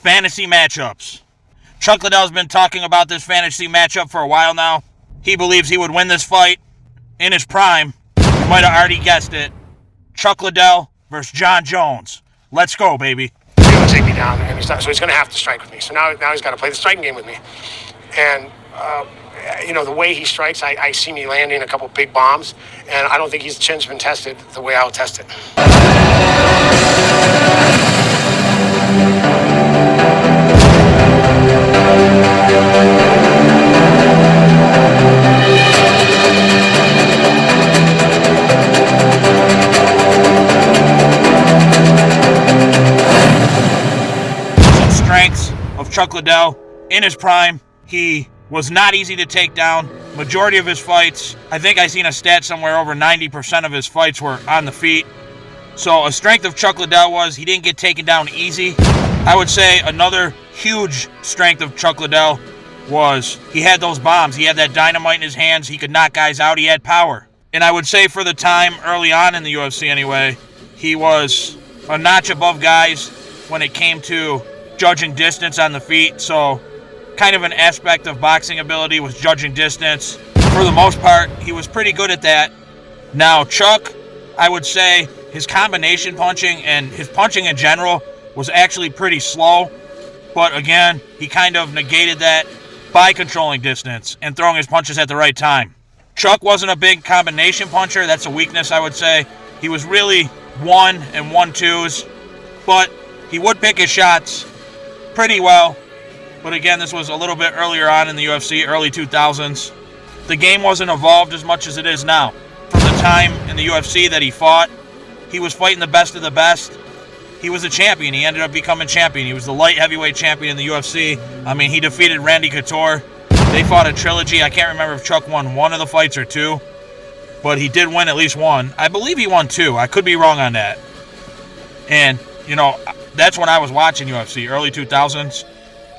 Fantasy matchups. Chuck Liddell's been talking about this fantasy matchup for a while now. He believes he would win this fight in his prime. You might have already guessed it. Chuck Liddell versus Jon Jones. Let's go, baby. He's going to take me down, and so he's going to have to strike with me. So now he's got to play the striking game with me. And, the way he strikes, I see me landing a couple big bombs, and I don't think his chin's been tested the way I'll test it. Some strengths of Chuck Liddell in his prime. He was not easy to take down. Majority of his fights, I think I seen a stat somewhere over 90% of his fights were on the feet. So a strength of Chuck Liddell was he didn't get taken down easy. I would say another huge strength of Chuck Liddell was he had those bombs. He had that dynamite in his hands. He could knock guys out. He had power. And I would say for the time early on in the UFC anyway, he was a notch above guys when it came to judging distance on the feet. So kind of an aspect of boxing ability was judging distance. For the most part, he was pretty good at that. Now, Chuck, I would say his combination punching and his punching in general was actually pretty slow. But again, he kind of negated that by controlling distance and throwing his punches at the right time. Chuck wasn't a big combination puncher. That's a weakness, I would say. He was really 1 and 1-2s, but he would pick his shots pretty well. But again, this was a little bit earlier on in the UFC, early 2000s. The game wasn't evolved as much as it is now. From the time in the UFC that he fought, he was fighting the best of the best. He was a champion. He ended up becoming champion. He was the light heavyweight champion in the UFC. I mean, he defeated Randy Couture. They fought a trilogy. I can't remember if Chuck won one of the fights or two, but he did win at least one. I believe he won 2. I could be wrong on that. And, that's when I was watching UFC, early 2000s.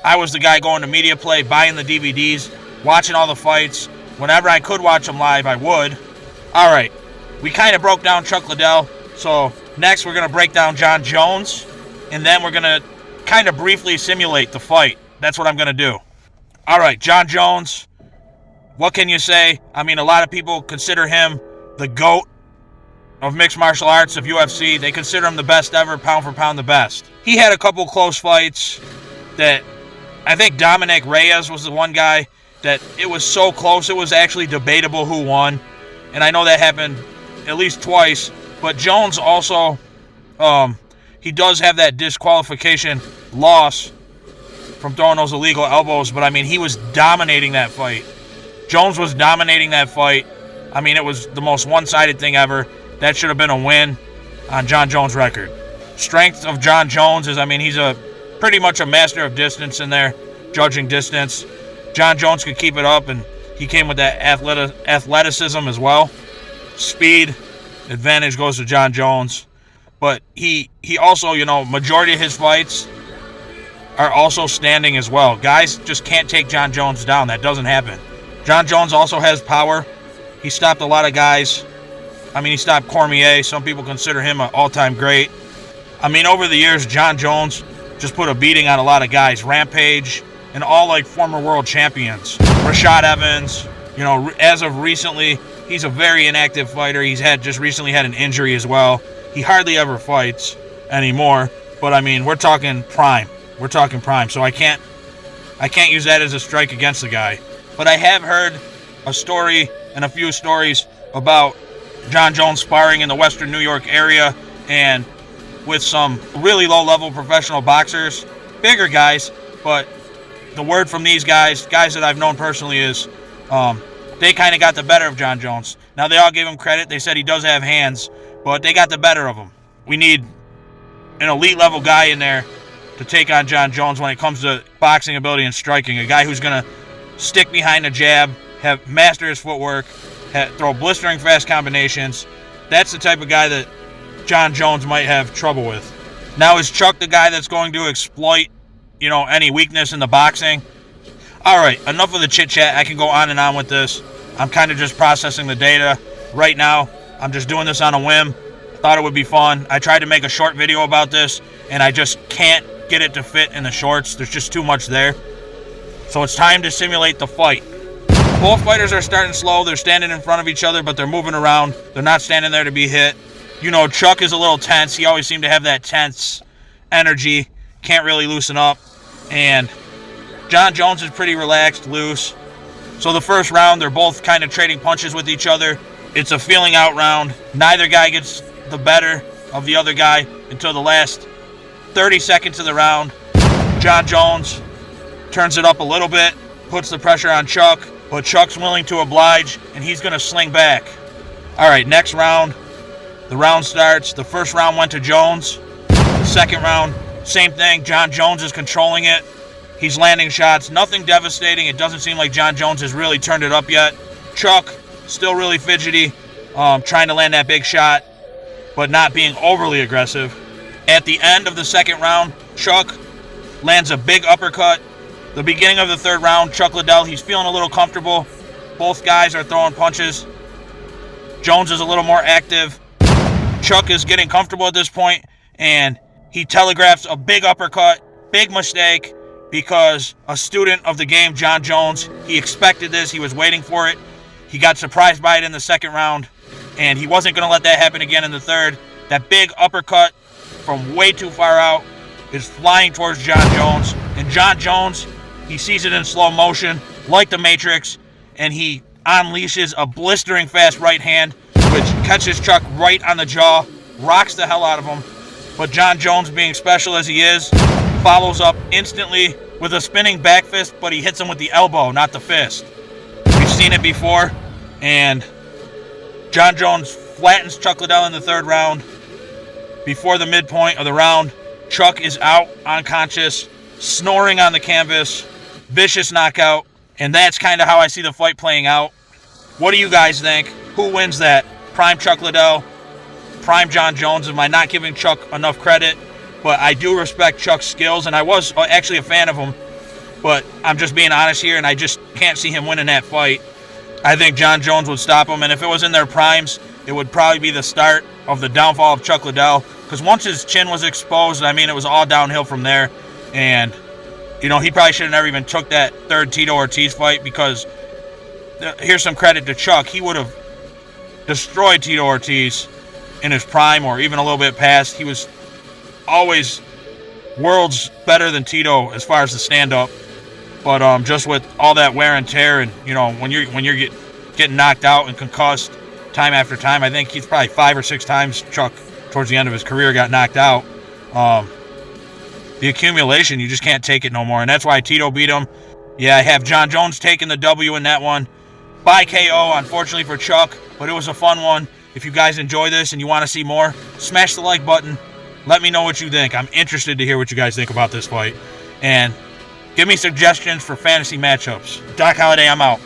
I was the guy going to media play, buying the DVDs, watching all the fights. Whenever I could watch them live, I would. All right, we kind of broke down Chuck Liddell. So next we're going to break down Jon Jones, and then we're going to kind of briefly simulate the fight. That's what I'm going to do. All right, Jon Jones, what can you say? I mean, a lot of people consider him the GOAT of mixed martial arts, of UFC. They consider him the best ever, pound for pound the best. He had a couple close fights that I think Dominic Reyes was the one guy that it was so close, it was actually debatable who won. And I know that happened at least twice. But Jones also, he does have that disqualification loss from throwing those illegal elbows. But, I mean, he was dominating that fight. Jones was dominating that fight. I mean, it was the most one-sided thing ever. That should have been a win on Jon Jones' record. Strength of Jon Jones is, I mean, he's pretty much a master of distance in there, judging distance. Jon Jones could keep it up, and he came with that athleticism as well. Speed, advantage goes to Jon Jones. But he also, majority of his fights are also standing as well. Guys just can't take Jon Jones down. That doesn't happen. Jon Jones also has power. He stopped a lot of guys. I mean, he stopped Cormier. Some people consider him an all-time great. I mean, over the years, Jon Jones just put a beating on a lot of guys. Rampage and all former world champions. Rashad Evans, as of recently, he's a very inactive fighter. He's just recently had an injury as well. He hardly ever fights anymore. But I mean, we're talking prime. We're talking prime. So I can't use that as a strike against the guy. But I have heard a story and a few stories about Jon Jones sparring in the Western New York area and with some really low-level professional boxers, bigger guys, but the word from these guys that I've known personally is they kind of got the better of Jon Jones. Now, they all gave him credit. They said he does have hands, but they got the better of him. We need an elite-level guy in there to take on Jon Jones when it comes to boxing ability and striking, a guy who's going to stick behind a jab, master his footwork, throw blistering fast combinations. That's the type of guy that Jon Jones might have trouble with. Now, is Chuck the guy that's going to exploit, any weakness in the boxing? All right, enough of the chit-chat. I can go on and on with this. I'm kind of just processing the data right now. I'm just doing this on a whim. Thought it would be fun. I tried to make a short video about this, and I just can't get it to fit in the shorts. There's just too much there. So it's time to simulate the fight. Both fighters are starting slow. They're standing in front of each other, but they're moving around. They're not standing there to be hit. You know, Chuck is a little tense. He always seemed to have that tense energy. Can't really loosen up. And Jon Jones is pretty relaxed, loose. So the first round, they're both kind of trading punches with each other. It's a feeling out round. Neither guy gets the better of the other guy until the last 30 seconds of the round. Jon Jones turns it up a little bit, puts the pressure on Chuck, but Chuck's willing to oblige, and he's going to sling back. All right, next round. The round starts. The first round went to Jones. The second round, same thing. Jon Jones is controlling it. He's landing shots. Nothing devastating. It doesn't seem like Jon Jones has really turned it up yet. Chuck, still really fidgety, trying to land that big shot, but not being overly aggressive. At the end of the second round, Chuck lands a big uppercut. The beginning of the third round, Chuck Liddell, he's feeling a little comfortable. Both guys are throwing punches. Jones is a little more active. Chuck is getting comfortable at this point, and he telegraphs a big uppercut. Big mistake, because a student of the game, Jon Jones, he expected this. He was waiting for it. He got surprised by it in the second round, and he wasn't going to let that happen again in the third. That big uppercut from way too far out is flying towards Jon Jones, and Jon Jones, he sees it in slow motion, like the Matrix, and he unleashes a blistering fast right hand, which catches Chuck right on the jaw, rocks the hell out of him. But Jon Jones, being special as he is, follows up instantly with a spinning back fist, but he hits him with the elbow, not the fist. We've seen it before, and Jon Jones flattens Chuck Liddell in the third round. Before the midpoint of the round, Chuck is out, unconscious, snoring on the canvas, vicious knockout, and that's kind of how I see the fight playing out. What do you guys think? Who wins that? Prime Chuck Liddell, prime Jon Jones? Am I not giving Chuck enough credit? But I do respect Chuck's skills, and I was actually a fan of him, but I'm just being honest here, and I just can't see him winning that fight. I think Jon Jones would stop him, and if it was in their primes, it would probably be the start of the downfall of Chuck Liddell, because once his chin was exposed, I mean, it was all downhill from there, and, you know, he probably should have never even took that third Tito Ortiz fight, because here's some credit to Chuck. He would have destroyed Tito Ortiz in his prime, or even a little bit past. He was always worlds better than Tito as far as the stand-up, but just with all that wear and tear, and you know, when you're getting knocked out and concussed time after time, I think he's probably 5 or 6 times, Chuck, towards the end of his career, got knocked out. The accumulation, you just can't take it no more, and that's why Tito beat him. Yeah, I have Jon Jones taking the W in that one by KO, unfortunately for Chuck, but it was a fun one. If you guys enjoy this and you want to see more, smash the like button. Let me know what you think. I'm interested to hear what you guys think about this fight. And give me suggestions for fantasy matchups. Doc Holliday, I'm out.